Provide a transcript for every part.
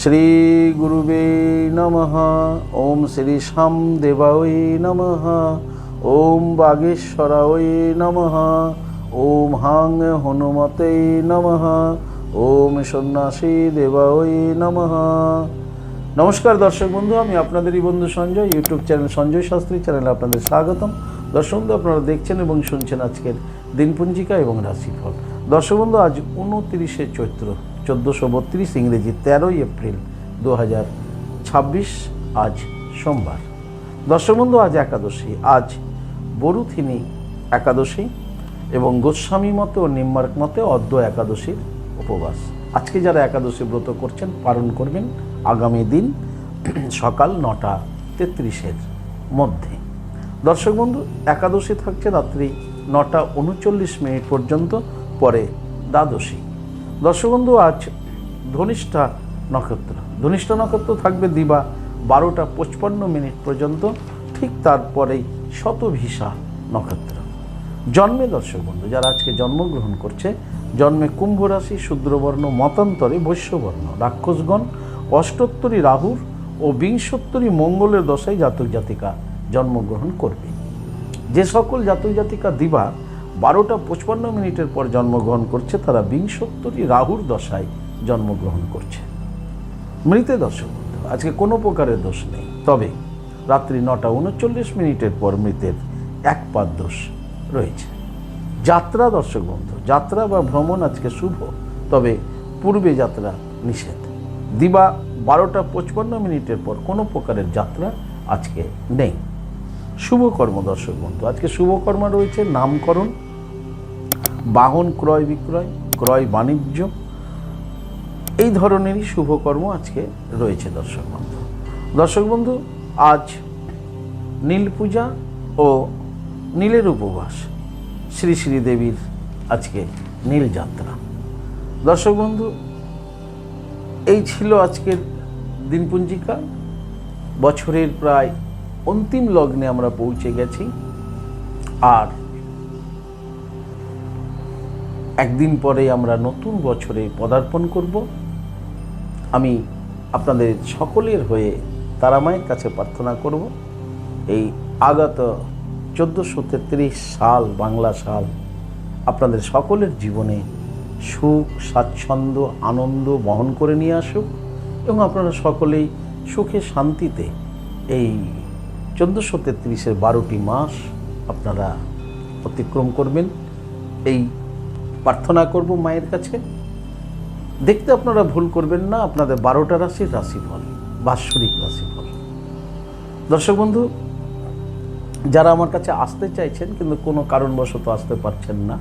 শ্রী গুরুবে নমঃ। ওম শ্রী শ্যাম দেবায় নমঃ। ওম বাগেশ্বরায় নমঃ। ওম হাং হনুমতে নমঃ। ওম সন্ন্যাসী দেবায় নমঃ। নমস্কার দর্শক বন্ধু, আমি আপনাদেরই বন্ধু সঞ্জয়। ইউটিউব চ্যানেল সঞ্জয় শাস্ত্রী চ্যানেলে আপনাদের স্বাগতম। দর্শক বন্ধু, আপনারা দেখছেন এবং শুনছেন আজকের দিনপঞ্জিকা এবং রাশিফল। দর্শক বন্ধু, আজ 29শে চৈত্র 1432, ইংরেজি 13ই এপ্রিল 2026, আজ সোমবার। দর্শক বন্ধু, আজ একাদশী, আজ বরুথিনী একাদশী এবং গোস্বামী মতে ও নিম্বার্ক মতে অদ্য একাদশীর উপবাস। আজকে যারা একাদশী ব্রত করছেন পালন করবেন আগামী দিন সকাল 9:33 মধ্যে। দর্শক বন্ধু, একাদশী থাকছে রাত্রি 9:39 পর্যন্ত, পরে দ্বাদশী। দর্শক বন্ধু, আজ ধনিষ্ঠা নক্ষত্র। ধনিষ্ঠা নক্ষত্র থাকবে দিবা 12:55 পর্যন্ত, ঠিক তারপরেই শতভিষা নক্ষত্র। জন্মে দর্শক বন্ধু, যারা আজকে জন্মগ্রহণ করছে, জন্মে কুম্ভ রাশি, শূদ্রবর্ণ, মতান্তরে বৈশ্যবর্ণ, রাক্ষসগণ, অষ্টোত্তরী রাহুর ও বিংশোত্তরী মঙ্গলের দশায় জাতক জাতিকা জন্মগ্রহণ করবে। যে সকল জাতক জাতিকা দিবা 12:55 পর জন্মগ্রহণ করছে, তারা বিংশোত্তরী রাহুর দশায় জন্মগ্রহণ করছে। মৃতে দর্শক বন্ধু, আজকে কোনো প্রকারের দোষ নেই, তবে রাত্রি 9:39 পর মৃতের এক পাদ দোষ রয়েছে। যাত্রা দর্শক বন্ধু, যাত্রা বা ভ্রমণ আজকে শুভ, তবে পূর্বে যাত্রা নিষেধ। দিবা 12:55 পর কোনো প্রকারের যাত্রা আজকে নেই। শুভকর্ম দর্শক বন্ধু, আজকে শুভকর্ম রয়েছে নামকরণ, বাহন ক্রয় বিক্রয়, ক্রয় বাণিজ্য, এই ধরনেরই শুভকর্ম আজকে রয়েছে দর্শক বন্ধু। দর্শক বন্ধু, আজ নীল পূজা ও নীলের উপবাস, শ্রী শ্রী দেবীর আজকে নীল যাত্রা। দর্শক বন্ধু, এই ছিল আজকের দিনপঞ্জিকা। বছরের প্রায় অন্তিম লগ্নে আমরা পৌঁছে গেছি, আর একদিন পরে আমরা নতুন বছরে পদার্পণ করব। আমি আপনাদের সকলের হয়ে তারামায়ের কাছে প্রার্থনা করব, এই আগত 1433 সাল, বাংলা সাল, আপনাদের সকলের জীবনে সুখ, স্বাচ্ছন্দ্য, আনন্দ বহন করে নিয়ে আসুক এবং আপনারা সকলেই সুখে শান্তিতে এই 1433-এর 12টি মাস আপনারা অতিক্রম করবেন, এই প্রার্থনা করব মায়ের কাছে। দেখতে আপনারা ভুল করবেন না আপনাদের 12টা রাশির রাশিফল, বাৎসরিক রাশিফল। দর্শক বন্ধু, যারা আমার কাছে আসতে চাইছেন কিন্তু কোনো কারণবশত আসতে পারছেন না,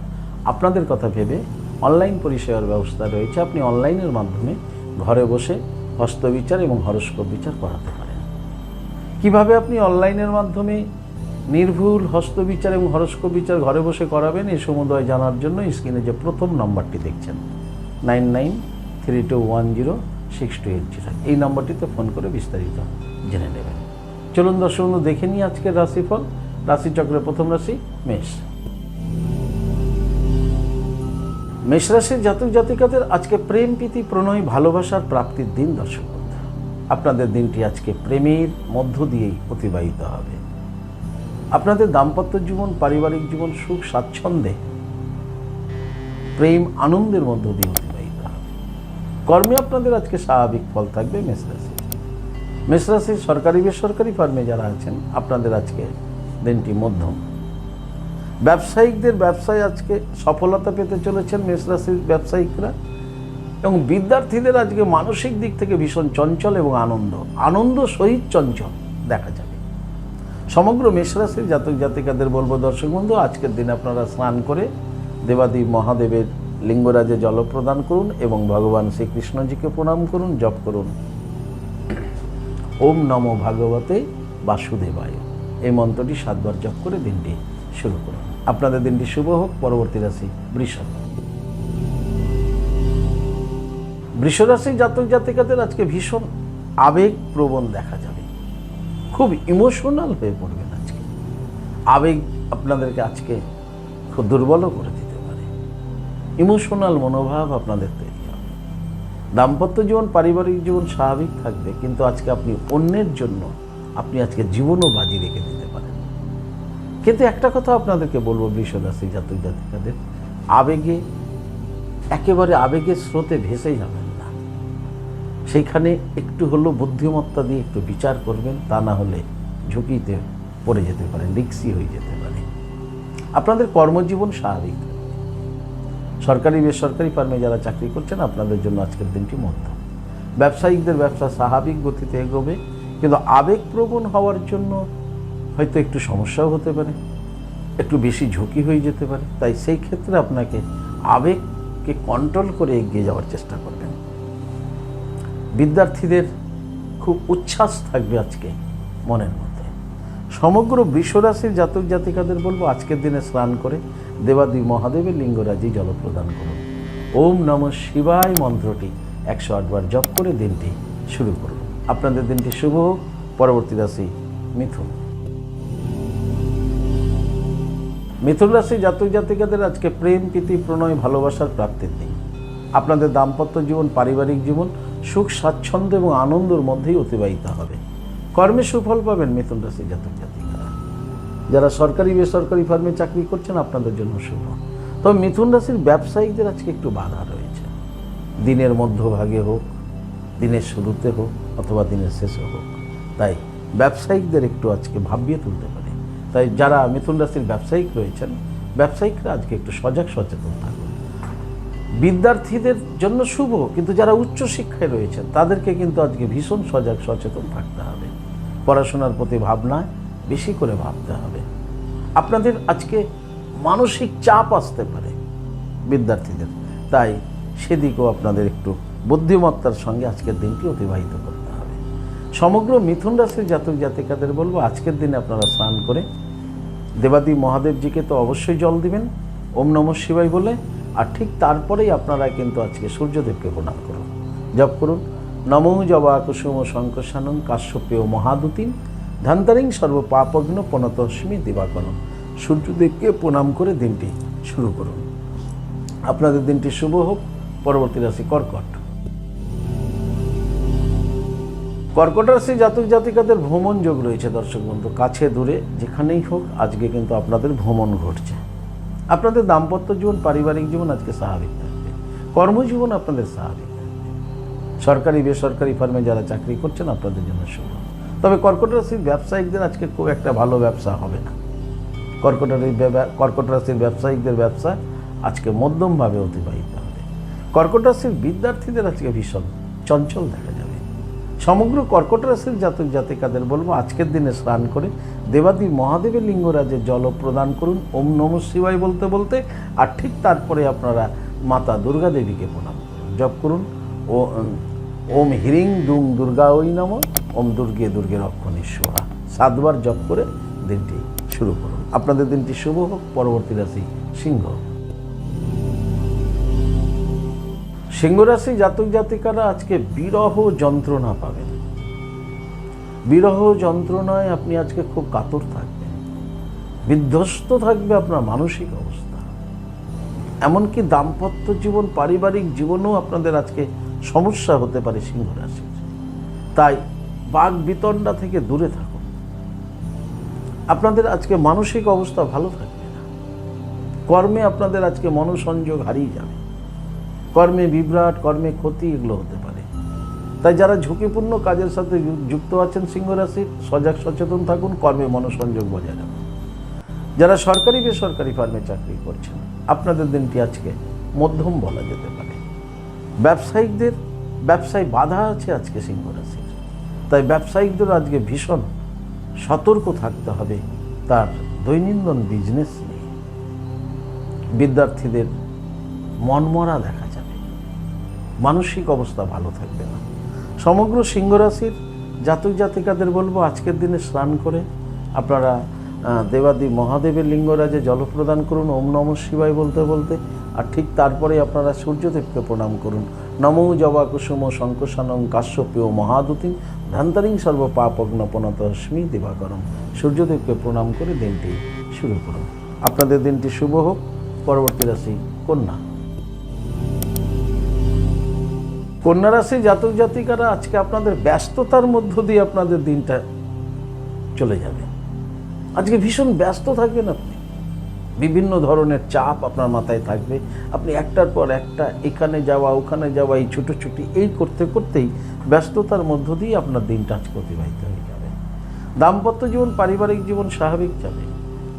আপনাদের কথা ভেবে অনলাইন পরিষেবার ব্যবস্থা রয়েছে। আপনি অনলাইনের মাধ্যমে ঘরে বসে হস্তবিচার এবং হরস্কোপ বিচার করাতে পারেন। কিভাবে আপনি অনলাইনের মাধ্যমে নির্ভুল হস্তবিচার এবং হরস্কোপ বিচার ঘরে বসে করাবেন, এই সমুদয় জানার জন্য স্ক্রিনে যে প্রথম নম্বরটি দেখছেন 9932106280, এই নম্বরটিতে ফোন করে বিস্তারিত জেনে নেবেন। চলুন দর্শক বন্ধু, দেখে নিই আজকের রাশিফল। রাশিচক্রের প্রথম রাশি মেষ। মেষ রাশির জাতক জাতিকাদের আজকে প্রেম, প্রীতি, প্রণয়, ভালোবাসার প্রাপ্তির দিন। দর্শক বন্ধু, আপনাদের দিনটি আজকে প্রেমের মধ্য দিয়েই অতিবাহিত হবে। আপনাদের দাম্পত্য জীবন, পারিবারিক জীবন সুখ স্বাচ্ছন্দ্যে, প্রেম, আনন্দের মধ্য দিয়ে অতিবাহিত হবে। কর্মে আপনাদের আজকে স্বাভাবিক ফল থাকবে। মেষ রাশি, মেষ রাশির সরকারি বেসরকারি ফার্মে যারা আছেন, আপনাদের আজকে দিনটি মধ্যম। ব্যবসায়িকদের ব্যবসায় আজকে সফলতা পেতে চলেছেন মেষ রাশির ব্যবসায়িকরা, এবং বিদ্যার্থীদের আজকে মানসিক দিক থেকে ভীষণ চঞ্চল এবং আনন্দ সহিত চঞ্চল দেখা যাবে। সমগ্র মেষ রাশির জাতক জাতিকাদের বলবো দর্শক বন্ধু, আজকের দিনে আপনারা স্নান করে দেবাদেব মহাদেবের লিঙ্গরাজে জল প্রদান করুন এবং ভগবান শ্রীকৃষ্ণজিকে প্রণাম করুন, জপ করুন ওম নমো ভাগবতে বাসুদেবায়, এই মন্ত্রটি 7 বার জপ করে দিনটি শুরু করুন। আপনাদের দিনটি শুভ হোক। পরবর্তী রাশি বৃষ। বৃষ রাশির জাতক জাতিকাদের আজকে ভীষণ আবেগপ্রবণ দেখা যাবে, খুব ইমোশনাল হয়ে পড়বেন আজকে। আবেগ আপনাদেরকে আজকে খুব দুর্বলও করে দিতে পারে। ইমোশনাল মনোভাব আপনাদের তৈরি হবে। দাম্পত্য জীবন পারিবারিক জীবন স্বাভাবিক থাকবে, কিন্তু আজকে আপনি অন্যের জন্য আপনি আজকে জীবনও বাজি রেখে দিতে পারেন। কিন্তু একটা কথা আপনাদেরকে বলবো, বৃষ রাশি জাতক জাতিকাদের, একেবারে আবেগের স্রোতে ভেসে যাবেন না। সেইখানে একটু হলেও বুদ্ধিমত্তা দিয়ে একটু বিচার করবেন, তা না হলে ঝুঁকিতে পড়ে যেতে পারেন, রিস্কি হয়ে যেতে পারে। আপনাদের কর্মজীবন স্বাভাবিক থাকবে। সরকারি বেসরকারি ফার্মে যারা চাকরি করছেন, আপনাদের জন্য আজকের দিনটি মধ্যম। ব্যবসায়িকদের ব্যবসা স্বাভাবিক গতিতে এগোবে, কিন্তু আবেগপ্রবণ হওয়ার জন্য হয়তো একটু সমস্যাও হতে পারে, একটু বেশি ঝুঁকি হয়ে যেতে পারে। তাই সেই ক্ষেত্রে আপনাকে আবেগকে কন্ট্রোল করে এগিয়ে যাওয়ার চেষ্টা করবেন। বিদ্যার্থীদের খুব উচ্ছ্বাস থাকবে আজকে মনের মধ্যে। সমগ্র বৃষরাশির জাতক জাতিকাদের বলবো, আজকের দিনে স্নান করে দেবাদি মহাদেবের লিঙ্গরাজি জল প্রদান করুন। ওম নমঃ শিবায় মন্ত্রটি 108 বার জপ করে দিনটি শুরু করুন। আপনাদের দিনটি শুভ হোক। পরবর্তী রাশি মিথুন। মিথুন রাশি জাতক জাতিকাদের আজকে প্রেম, প্রীতি, প্রণয়, ভালোবাসার প্রাপ্তির দিন। আপনাদের দাম্পত্য জীবন পারিবারিক জীবন সুখ স্বাচ্ছন্দ্য এবং আনন্দের মধ্যেই অতিবাহিত হবে। কর্মে সুফল পাবেন মিথুন রাশি জাতক জাতিকারা। যারা সরকারি বেসরকারি ফার্মে চাকরি করছেন, আপনাদের জন্য শুভ। তবে মিথুন রাশির ব্যবসায়িকদের আজকে একটু বাধা রয়েছে। দিনের মধ্যভাগে হোক, দিনের শুরুতে হোক, অথবা দিনের শেষে হোক। তাই ব্যবসায়িকদের একটু আজকে ভাবিয়ে তুলতে পারে। তাই যারা মিথুন রাশির ব্যবসায়িক রয়েছেন, ব্যবসায়িকরা আজকে একটু সজাগ সচেতন থাকুন। বিদ্যার্থীদের জন্য শুভ, কিন্তু যারা উচ্চশিক্ষায় রয়েছেন তাদেরকে কিন্তু আজকে ভীষণ সজাগ সচেতন থাকতে হবে। পড়াশোনার প্রতি ভাবনায় বেশি করে ভাবতে হবে। আপনাদের আজকে মানসিক চাপ আসতে পারে বিদ্যার্থীদের, তাই সেদিকেও আপনাদের একটু বুদ্ধিমত্তার সঙ্গে আজকের দিনটি অতিবাহিত করতে হবে। সমগ্র মিথুন রাশির জাতক জাতিকাদের বলবো, আজকের দিনে আপনারা স্নান করে দেবাদি মহাদেবজিকে তো অবশ্যই জল দিবেন ওম নমঃ শিবায় বলে, আর ঠিক তারপরেই আপনারা কিন্তু আজকে সূর্যদেবকে প্রণাম করুন। জপ করুন নমঃ জবা কুসুম শঙ্কশানং কাশ্যপেয় মহাদুতিম ধান্তারিং সর্ব পাপগ্ন পনতস্মি দিবাকরণ। সূর্যদেবকে প্রণাম করে দিনটি শুরু করুন। আপনাদের দিনটি শুভ হোক। পরবর্তী রাশি কর্কট। কর্কট রাশি জাতক জাতিকাদের ভ্রমণ যোগ রয়েছে। দর্শক বন্ধু, কাছে দূরে যেখানেই হোক আজকে কিন্তু আপনাদের ভ্রমণ ঘটছে। আপনাদের দাম্পত্য জীবন পারিবারিক জীবন আজকে স্বাভাবিক থাকবে। কর্মজীবন আপনাদের স্বাভাবিক থাকবে। সরকারি বেসরকারি ফার্মে যারা চাকরি করছেন, আপনাদের জন্য শুভ। তবে কর্কট রাশির ব্যবসায়িকদের আজকে খুব একটা ভালো ব্যবসা হবে না। কর্কট রাশির ব্যবসায়িকদের ব্যবসা আজকে মধ্যমভাবে অতিবাহিত হবে। কর্কট রাশির বিদ্যার্থীদের আজকে ভীষণ চঞ্চল দেখা যাবে। সমগ্র কর্কট রাশির জাতক জাতিকাদের বলবো, আজকের দিনে স্নান করে দেবাদি মহাদেবের লিঙ্গরাজে জল প্রদান করুন ওম নমঃ শিবায় বলতে বলতে, আর ঠিক তারপরে আপনারা মাতা দুর্গা দেবীকে প্রণাম করুন। জপ করুন ওম হ্রিং দুং দুর্গা ওই নমঃ, ওম দুর্গে দুর্গে রক্ষণী সোহা। 7 বার জপ করে দিনটি শুরু করুন। আপনাদের দিনটি শুভ হোক। পরবর্তী রাশি সিংহ। সিংহ রাশি জাতক জাতিকারা আজকে বিরহ যন্ত্রণা পাবেন। বিরহ যন্ত্রণায় আপনি আজকে খুব কাতর থাকবেন, বিধ্বস্ত থাকবে আপনার মানসিক অবস্থা। এমনকি দাম্পত্য জীবন পারিবারিক জীবনেও আপনাদের আজকে সমস্যা হতে পারে সিংহ রাশির। তাই বাক বিতণ্ডা থেকে দূরে থাকুন। আপনাদের আজকে মানসিক অবস্থা ভালো থাকবে না। কর্মে আপনাদের আজকে মনোসংযোগ হারিয়ে যাবে। কর্মে বিভ্রাট, কর্মে ক্ষতি, এগুলো হতে পারে। তাই যারা ঝুঁকিপূর্ণ কাজের সাথে যুক্ত আছেন সিংহ রাশির, সজাগ সচেতন থাকুন, কর্মে মনোসংযোগ বজায় রাখুন। যারা সরকারি বেসরকারি ফার্মে চাকরি করছেন, আপনাদের দিনটি আজকে মধ্যম বলা যেতে পারে। ব্যবসায়িকদের ব্যবসায় বাধা আছে আজকে সিংহ রাশির, তাই ব্যবসায়িকদের আজকে ভীষণ সতর্ক থাকতে হবে তার দৈনন্দিন বিজনেস নিয়ে। বিদ্যার্থীদের মনমরা দেখা যাবে, মানসিক অবস্থা ভালো থাকবে না। সমগ্র সিংহ রাশির জাতক জাতিকাদের বলবো, আজকের দিনে স্নান করে আপনারা দেবাদি মহাদেবের লিঙ্গরাজে জল প্রদান করুন ওম নমঃ শিবায় বলতে বলতে, আর ঠিক তারপরে আপনারা সূর্যদেবকে প্রণাম করুন নমঃ জবা কুসুম শঙ্কশানং কাশ্যপেয় মহাদুতিম ধান্তারিং সর্ব পাপগ্ন পনতস্মি দিবাকরণ। সূর্যদেবকে প্রণাম করে দিনটি শুরু করুন। আপনাদের দিনটি শুভ হোক। পরবর্তী রাশি কন্যা। কন্যা রাশির জাতক জাতিকারা আজকে আপনাদের ব্যস্ততার মধ্য দিয়ে আপনাদের দিনটা চলে যাবে। আজকে ভীষণ ব্যস্ত থাকবেন আপনি, বিভিন্ন ধরনের চাপ আপনার মাথায় থাকবে। আপনি একটার পর একটা এখানে যাওয়া ওখানে যাওয়া, এই ছুটোছুটি এই করতে করতেই ব্যস্ততার মধ্য দিয়ে আপনার দিনটা আজকে অতিবাহিত হয়ে যাবে। দাম্পত্য জীবন পারিবারিক জীবন স্বাভাবিক যাবে,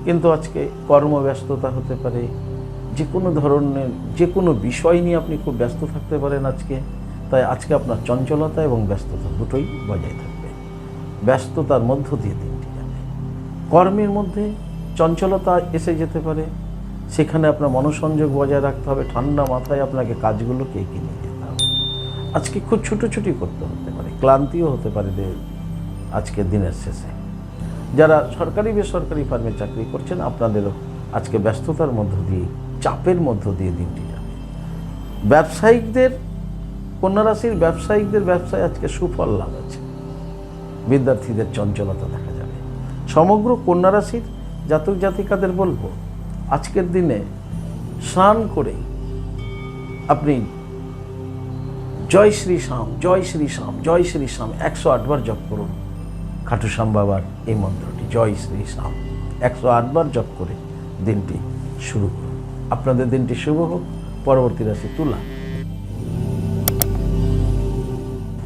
কিন্তু আজকে কর্মব্যস্ততা হতে পারে, যে কোনো ধরনের যে কোনো বিষয় নিয়ে আপনি খুব ব্যস্ত থাকতে পারেন আজকে। তাই আজকে আপনার চঞ্চলতা এবং ব্যস্ততা দুটোই বজায় থাকবে। ব্যস্ততার মধ্য দিয়ে দিনটি যাবে। কর্মের মধ্যে চঞ্চলতা এসে যেতে পারে, সেখানে আপনার মনোসংযোগ বজায় রাখতে হবে। ঠান্ডা মাথায় আপনাকে কাজগুলোকে এগিয়ে নিয়ে যেতে হবে। আজকে খুব ছুটোছুটি করতে হতে পারে, ক্লান্তিও হতে পারে আজকের দিনের শেষে। যারা সরকারি বেসরকারি ফার্মে চাকরি করছেন, আপনাদেরও আজকে ব্যস্ততার মধ্য দিয়ে, চাপের মধ্য দিয়ে দিনটি যাবে। ব্যবসায়িকদের, কন্যা রাশির ব্যবসায়িকদের ব্যবসায় আজকে সুফল লাভ আছে। বিদ্যার্থীদের চঞ্চলতা দেখা যাবে। সমগ্র কন্যা রাশির জাতক জাতিকাদের বলবো, আজকের দিনে স্নান করে আপনি জয় শ্রী শ্যাম, জয় শ্রী শ্যাম, জয় শ্রী শ্যাম 108 বার জপ করুন। খাটু শ্যাম বাবার এই মন্ত্রটি জয় শ্রী শ্যাম 108 বার জপ করে দিনটি শুরু করুন। আপনাদের দিনটি শুভ হোক। পরবর্তী রাশি তুলা।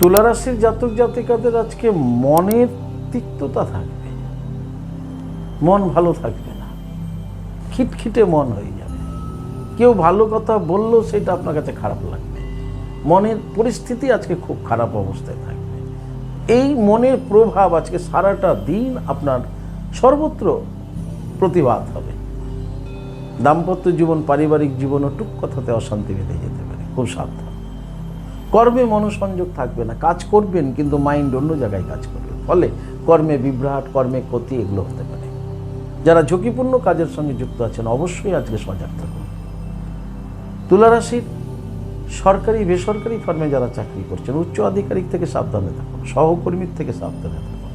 তুলা রাশির জাতক জাতিকাদের আজকে মনের তিক্ততা থাকবে, মন ভালো থাকবে না, খিটখিটে মন হয়ে যাবে। কেউ ভালো কথা বললেও সেটা আপনার কাছে খারাপ লাগবে। মনের পরিস্থিতি আজকে খুব খারাপ অবস্থায় থাকবে। এই মনের প্রভাব আজকে সারাটা দিন আপনার সর্বত্র প্রতিবাদ হবে। দাম্পত্য জীবন পারিবারিক জীবনও টুক কথাতে অশান্তি বেঁধে যেতে পারে, খুব সাবধান। কর্মে মনোসংযোগ থাকবে না, কাজ করবেন কিন্তু মাইন্ড অন্য জায়গায় কাজ করবে, ফলে কর্মে বিভ্রাট, কর্মে ক্ষতি এগুলো হতে পারে। যারা ঝুঁকিপূর্ণ কাজের সঙ্গে যুক্ত আছেন অবশ্যই আজকে সজাগ থাকুন। তুলা রাশির সরকারি বেসরকারি ফার্মে যারা চাকরি করছেন, উচ্চ আধিকারিক থেকে সাবধানে থাকুন, সহকর্মীর থেকে সাবধানে থাকুন।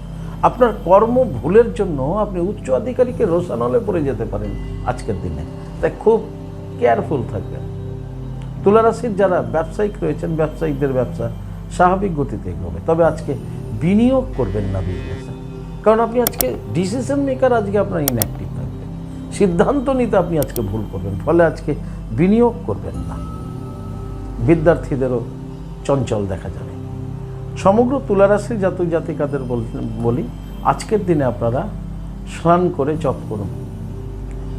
আপনার কর্ম ভুলের জন্য আপনি উচ্চ আধিকারিকের রোষানলে পড়ে যেতে পারেন আজকের দিনে, তাই খুব কেয়ারফুল থাকবেন। তুলা রাশির যারা ব্যবসায়িক রয়েছেন, ব্যবসায়িকদের ব্যবসা স্বাভাবিক গতিতে এগোবে, তবে আজকে বিনিয়োগ করবেন না বিজনেসে, কারণ আপনি আজকে ডিসিশন মেকার আজকে আপনার ইনঅ্যাক্টিভ থাকবে। সিদ্ধান্ত নিতে আপনি আজকে ভুল করবেন, ফলে আজকে বিনিয়োগ করবেন না। বিদ্যার্থীদেরও চঞ্চল দেখা যাবে। সমগ্র তুলা রাশির জাতক জাতিকাদের বলি, আজকের দিনে আপনারা স্নান করে জপ করুন।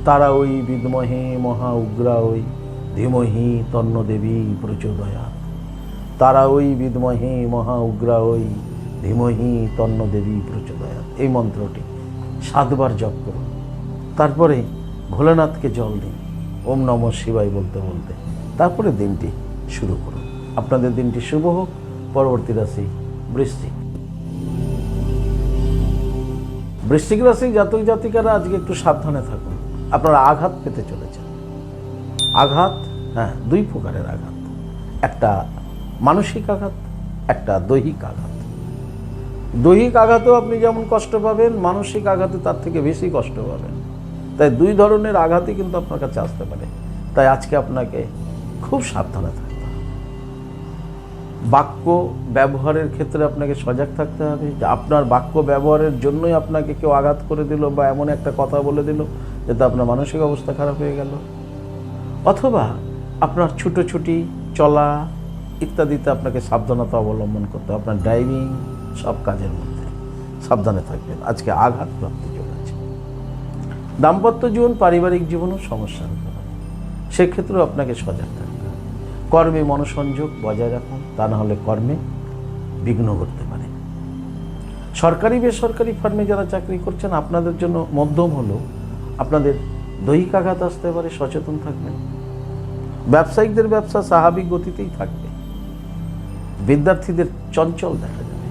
তারা ওই বিদ্মহে মহা উগ্রা ওই ধীমহি তন্ন দেবী প্রচোদয়াৎ। তারা ওই বিদ্মহে মহা উগ্রা ওই ধীমহি তন্ন দেবী প্রচোদয়াৎ। এই মন্ত্রটি 7 বার জপ করুন। তারপরে ভোলেনাথকে জল দিন, ওম নমঃ শিবায় বলতে বলতে, তারপরে দিনটি শুরু করুন। আপনাদের দিনটি শুভ হোক। পরবর্তী রাশি বৃশ্চিক। বৃশ্চিক রাশির জাতক জাতিকারা আজকে একটু সাবধানে থাকুন। আপনারা আঘাত পেতে চলেছেন। আঘাত, হ্যাঁ, 2 প্রকারের আঘাত, একটা মানসিক আঘাত, একটা দৈহিক আঘাত। দৈহিক আঘাতেও আপনি যেমন কষ্ট পাবেন, মানসিক আঘাতে তার থেকে বেশি কষ্ট পাবেন। তাই 2 ধরনের আঘাতই কিন্তু আপনার কাছে আসতে পারে। তাই আজকে আপনাকে খুব সাবধানে থাকতে হবে। বাক্য ব্যবহারের ক্ষেত্রে আপনাকে সজাগ থাকতে হবে যে আপনার বাক্য ব্যবহারের জন্যই আপনাকে কেউ আঘাত করে দিল বা এমন একটা কথা বলে দিল যাতে আপনার মানসিক অবস্থা খারাপ হয়ে গেল, অথবা আপনার ছুটোছুটি চলা ইত্যাদিতে আপনাকে সাবধানতা অবলম্বন করতে হবে। আপনার ড্রাইভিং সব কাজের মধ্যে সাবধানে থাকবেন। আজকে আঘাত প্রাপ্তি চলেছে। দাম্পত্য জীবন পারিবারিক জীবনও সমস্যা হতে পারে, সেক্ষেত্রেও আপনাকে সজাগ থাকতে হবে। কর্মে মনোসংযোগ বজায় রাখুন, তা না হলে কর্মে বিঘ্ন ঘটতে পারে। সরকারি বেসরকারি ফার্মে যারা চাকরি করছেন, আপনাদের জন্য মধ্যম হলেও আপনাদের দৈহিক আঘাত আসতে পারে, সচেতন থাকবেন। ব্যবসায়িকদের ব্যবসা স্বাভাবিক গতিতেই থাকবে। বিদ্যার্থীদের চঞ্চল দেখা যাবে।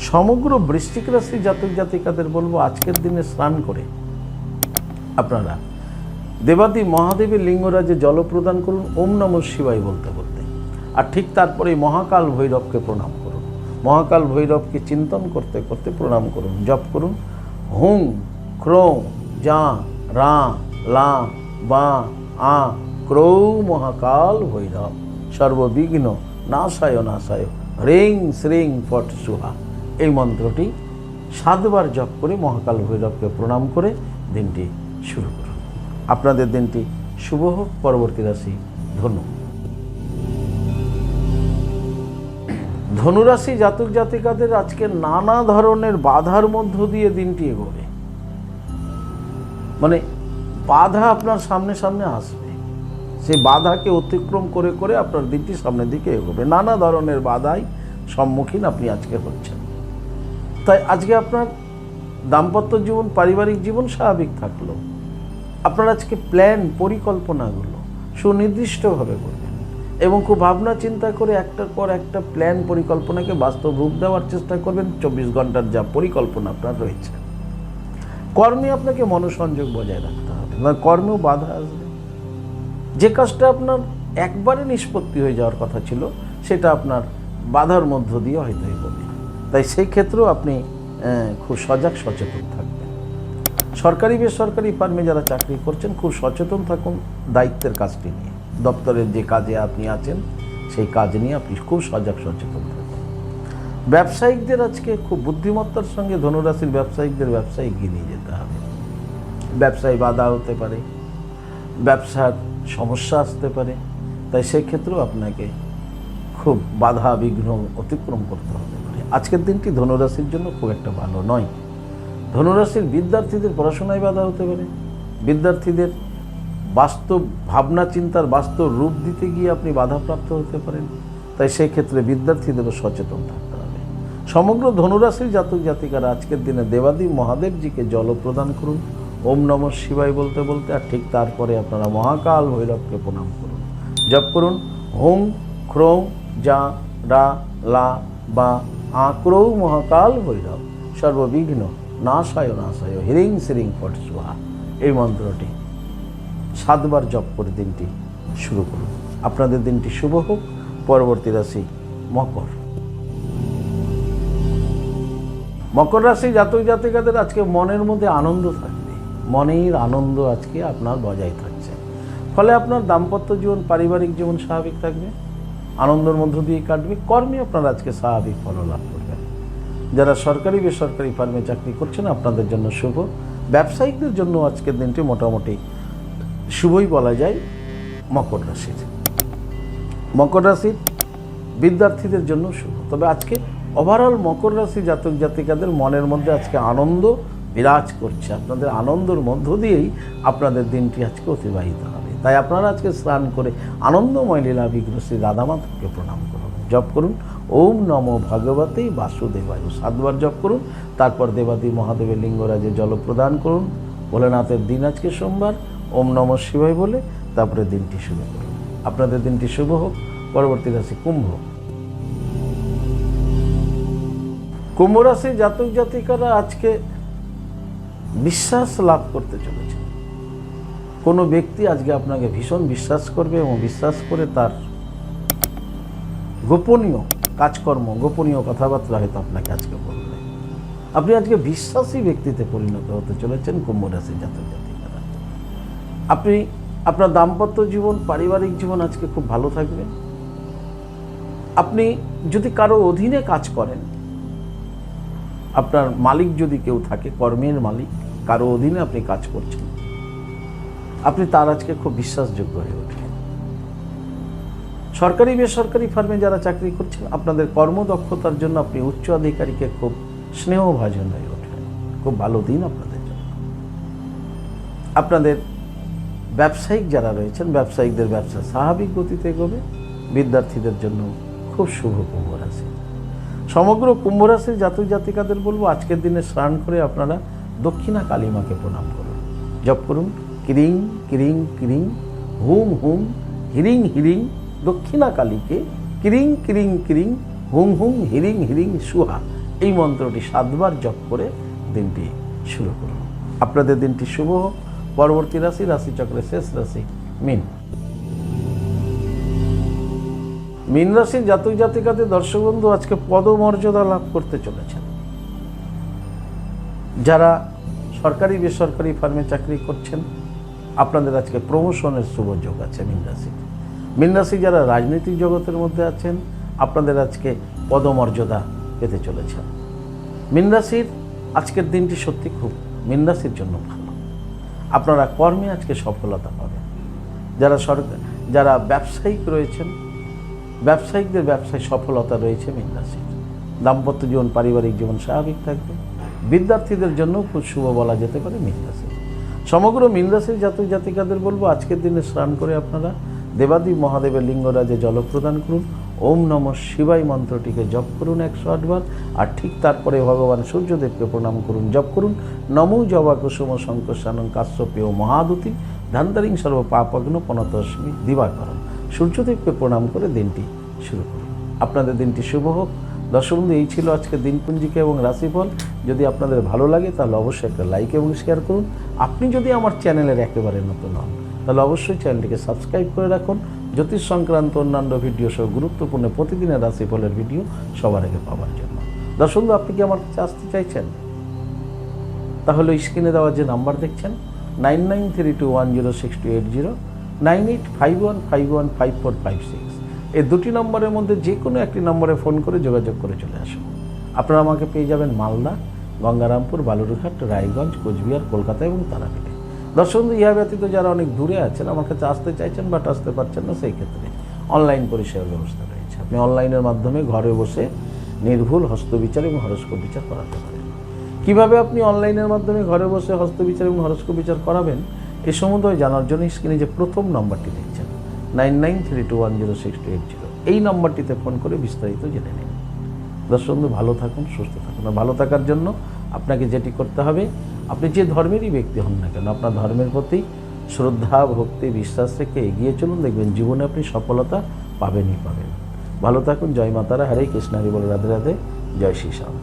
সমগ্র বৃশ্চিক রাশি জাতক জাতিকাদের বলবো, আজকের দিনে স্নান করে আপনারা দেবাদি মহাদেবের লিঙ্গরাজে জল প্রদান করুন, ওম নমঃ শিবায় বলতে বলতে। আর ঠিক তারপরে মহাকাল ভৈরবকে প্রণাম করুন। মহাকাল ভৈরবকে চিন্তন করতে করতে প্রণাম করুন, জপ করুন হুং ক্রৌ যা রা লা বা আ ক্রৌ মহাকাল ভৈরব সর্ববিঘ্ন নাশায় নাশায় হ্রিং শ্রিং ফট সুহা। এই মন্ত্রটি 7 বার জপ করে মহাকাল ভৈরবকে প্রণাম করে দিনটি শুরু করুন। আপনাদের দিনটি শুভ হোক। পরবর্তী রাশি ধনু। ধনুরাশি জাতক জাতিকাদের আজকে নানা ধরনের বাধার মধ্য দিয়ে দিনটি এগোবে। মানে বাধা আপনার সামনে সামনে আসবে, সেই বাধাকে অতিক্রম করে করে আপনার দিনটি সামনের দিকে এগোবে। নানা ধরনের বাধায় সম্মুখীন আপনি আজকে হচ্ছেন। তাই আজকে আপনার দাম্পত্য জীবন, পারিবারিক জীবন স্বাভাবিক থাকলো। আপনার আজকে প্ল্যান, পরিকল্পনাগুলো সুনির্দিষ্টভাবে করবেন এবং খুব ভাবনা চিন্তা করে একটার পর একটা প্ল্যান, পরিকল্পনাকে বাস্তব রূপ দেওয়ার চেষ্টা করবেন। 24 ঘন্টার যা পরিকল্পনা আপনার রয়েছে। কর্মে আপনাকে মনোসংযোগ বজায় রাখতে হবে, কর্মেও বাধা আসবে। যে কাজটা আপনার একবারে নিষ্পত্তি হয়ে যাওয়ার কথা ছিল, সেটা আপনার বাধার মধ্য দিয়ে হয়তো এগোবে। তাই সেই ক্ষেত্রেও আপনি খুব সজাগ সচেতন থাকবেন। সরকারি বেসরকারি ফার্মে যারা চাকরি করছেন, খুব সচেতন থাকুন দায়িত্বের কাজটি নিয়ে। দপ্তরের যে কাজে আপনি আছেন, সেই কাজ নিয়ে আপনি খুব সজাগ সচেতন থাকুন। ব্যবসায়িকদের আজকে খুব বুদ্ধিমত্তার সঙ্গে ধনুরাশির ব্যবসায়িকদের ব্যবসায় এগিয়ে নিয়ে যেতে হবে। ব্যবসায় বাধা হতে পারে, ব্যবসার সমস্যা আসতে পারে। তাই সেক্ষেত্রেও আপনাকে খুব বাধা বিঘ্ন অতিক্রম করতে হতে পারে। আজকের দিনটি ধনুরাশির জন্য খুব একটা ভালো নয়। ধনুরাশির বিদ্যার্থীদের পড়াশোনায় বাধা হতে পারে। বিদ্যার্থীদের বাস্তব ভাবনা চিন্তার বাস্তব রূপ দিতে গিয়ে আপনি বাধাপ্রাপ্ত হতে পারেন। তাই সেই ক্ষেত্রে বিদ্যার্থীদেরও সচেতন থাকতে হবে। সমগ্র ধনুরাশির জাতক জাতিকারা আজকের দিনে দেবাদেব মহাদেবজিকে জল প্রদান করুন ওম নমঃ শিবায় বলতে বলতে। আর ঠিক তারপরে আপনারা মহাকাল ভৈরবকে প্রণাম করুন। জপ করুন হুং খ্রৌং যা রা লা বা আক্রৌ মহাকাল ভৈরব সর্ববিঘ্ন নাশায় নাশায় হ্রিং শ্রিং ফট সুহা। এই মন্ত্রটি 7 বার জপ করে দিনটি শুরু করুন। আপনাদের দিনটি শুভ হোক। পরবর্তী রাশি মকর। মকর রাশি জাতক জাতিকাদের আজকে মনের মধ্যে আনন্দ থাকবে। মনের আনন্দ আজকে আপনার বজায় থাকছে। ফলে আপনার দাম্পত্য জীবন, পারিবারিক জীবন স্বাভাবিক থাকবে, আনন্দের মধ্য দিয়ে কাটবে। কর্মে আপনারা আজকে স্বাভাবিক ফল লাভ করবেন। যারা সরকারি বেসরকারি ফার্মে চাকরি করছেন, আপনাদের জন্য শুভ। ব্যবসায়িকদের জন্য আজকের দিনটি মোটামুটি শুভই বলা যায়। মকর রাশির বিদ্যার্থীদের জন্য শুভ। তবে আজকে ওভারঅল মকর রাশি জাতক জাতিকাদের মনের মধ্যে আজকে আনন্দ বিরাজ করছে। আপনাদের আনন্দের মধ্য দিয়েই আপনাদের দিনটি আজকে অতিবাহিত হবে। তাই আপনারা আজকে স্নান করে আনন্দময় লীলা বিগ্রহ শ্রী রাধামাধবকে প্রণাম করুন। জপ করুন ওম নমো ভগবতে বাসুদেবায় 7 বার জপ করুন। তারপর দেবাদি মহাদেবের লিঙ্গরাজে জল প্রদান করুন। ভোলেনাথের দিন আজকে সোমবার। ওম নমঃ শিবায় বলে তারপরে দিনটি শুরু করুন। আপনাদের দিনটি শুভ হোক। পরবর্তী রাশি কুম্ভ। কুম্ভ রাশি জাতক জাতিকারা আজকে বিশ্বাস লাভ করতে চলেছে। কোনো ব্যক্তি আজকে আপনাকে ভীষণ বিশ্বাস করবে এবং বিশ্বাস করে তার গোপনীয় কাজকর্ম, গোপনীয় কথাবার্তা হয়তো আপনাকে আজকে বলবে। আপনি আজকে বিশ্বাসী ব্যক্তিতে পরিণত হতে চলেছেন কুম্ভ রাশি জাতক জাতিকারা। আপনি আপনার দাম্পত্য জীবন, পারিবারিক জীবন আজকে খুব ভালো থাকবে। আপনি যদি কারো অধীনে কাজ করেন, আপনার মালিক যদি কেউ থাকে, কর্মের মালিক, কারো অধীনে আপনি কাজ করছেন, আপনি তার আজকে খুব বিশ্বাসযোগ্য হয়ে উঠবেন। সরকারি বেসরকারি ফার্মে যারা চাকরি করছেন, আপনাদের কর্মদক্ষতার জন্য আপনি উচ্চ আধিকারিকে খুব স্নেহভাজন হয়ে উঠবেন। খুব ভালো দিন আপনাদের জন্য। আপনাদের ব্যবসায়িক যারা রয়েছেন, ব্যবসায়িকদের ব্যবসা স্বাভাবিক গতিতে এগোবে। বিদ্যার্থীদের জন্য খুব শুভ কুম্ভ রাশি। সমগ্র কুম্ভ রাশির জাতক জাতিকাদের বলবো আজকের দিনে স্নান করে আপনারা দক্ষিণা কালী মাকে প্রণাম করুন। জপ করুন কিরিং কিরিং কিরিং হুম হুম হিরিং হিরিং দক্ষিণা কালীকে কিরিং কিরিং কিরিং হুম হুম হিরিং হিরিং সুহা। এই মন্ত্রটি 7 বার জপ করে দিনটি শুরু করুন। আপনাদের দিনটি শুভ হোক। পরবর্তী রাশি রাশিচক্রের শেষ রাশি মীন। মীন রাশির জাতক জাতিকাদের দর্শক বন্ধু আজকে পদমর্যাদা লাভ করতে চলেছেন। যারা সরকারি বেসরকারি ফার্মে চাকরি করছেন, আপনাদের আজকে প্রমোশনের শুভ যোগ আছে। মীন রাশি যারা রাজনৈতিক জগতের মধ্যে আছেন, আপনাদের আজকে পদমর্যাদা পেতে চলেছেন। মীন রাশির আজকের দিনটি সত্যি খুব মীন রাশির জন্য ভালো। আপনারা কর্মে আজকে সফলতা পাবেন। যারা ব্যবসায়িক রয়েছেন, ব্যবসায়িকদের ব্যবসায় সফলতা রয়েছে মীন রাশির। দাম্পত্য জীবন, পারিবারিক জীবন স্বাভাবিক থাকবে। বিদ্যার্থীদের জন্য খুব শুভ বলা যেতে পারে মীন রাশি। সমগ্র মীন রাশির জাতক জাতিকাদের বলবো, আজকের দিনে স্নান করে আপনারা দেবাদেব মহাদেবের লিঙ্গরাজে জল প্রদান করুন। ওম নমঃ শিবায় মন্ত্রটিকে জপ করুন 108 বার। আর ঠিক তারপরে ভগবান সূর্যদেবকে প্রণাম করুন, জপ করুন নমো জবা কুসুম শঙ্করসানং কাশ্যপেয় মহাদুতি ধান্তারিং সর্ব পাপগ্ন পনতস্মি দিবাকরণ। সূর্যদেবকে প্রণাম করে দিনটি শুরু করুন। আপনাদের দিনটি শুভ হোক। দর্শক বন্ধু, এই ছিল আজকে দিনপঞ্জিকা এবং রাশিফল। যদি আপনাদের ভালো লাগে তাহলে অবশ্যই একটা লাইক এবং শেয়ার করুন। আপনি যদি আমার চ্যানেলের একেবারে নতুন হন তাহলে অবশ্যই চ্যানেলটিকে সাবস্ক্রাইব করে রাখুন। জ্যোতিষ সংক্রান্ত অন্যান্য ভিডিও সহ গুরুত্বপূর্ণ প্রতিদিনের রাশিফলের ভিডিও সবার আগে পাওয়ার জন্য। দর্শক বন্ধু, আপনি কি আমার কাছে আসতে চাইছেন? তাহলে স্ক্রিনে দেওয়া যে নাম্বার দেখছেন 9932106280, 9851515456, এই দুটি নম্বরের মধ্যে যে কোনো একটি নম্বরে ফোন করে যোগাযোগ করে চলে আসুন। আপনারা আমাকে পেয়ে যাবেন মালদা, গঙ্গারামপুর, বালুরঘাট, রায়গঞ্জ, কোচবিহার, কলকাতা এবং তারাপীঠে। দর্শক বন্ধু, ইহা ব্যতীত যারা অনেক দূরে আছেন, আমার কাছে আসতে চাইছেন বাট আসতে পারছেন না, সেই ক্ষেত্রে অনলাইন পরিষেবার ব্যবস্থা রয়েছে। আপনি অনলাইনের মাধ্যমে ঘরে বসে নির্ভুল হস্তবিচার এবং হরস্কোপ বিচার করাতে পারেন। কীভাবে আপনি অনলাইনের মাধ্যমে ঘরে বসে হস্তবিচার এবং হরস্কোপ বিচার করাবেন এ সম্বন্ধে জানার জন্য স্ক্রিনে যে প্রথম নম্বরটি দেখছেন 9932106280, এই নম্বরটিতে ফোন করে বিস্তারিত জেনে নিন। দর্শক বন্ধু, ভালো থাকুন, সুস্থ থাকুন। আর ভালো থাকার জন্য আপনাকে যেটি করতে হবে, আপনি যে ধর্মেরই ব্যক্তি হন না কেন, আপনার ধর্মের প্রতি শ্রদ্ধা, ভক্তি, বিশ্বাস রেখে এগিয়ে চলুন। দেখবেন জীবনে আপনি সফলতা পাবেনই পাবেন। ভালো থাকুন। জয় মাতারা, হরে কৃষ্ণ, হরি বল, রাধে রাধে, জয় শ্রী শ্যাম।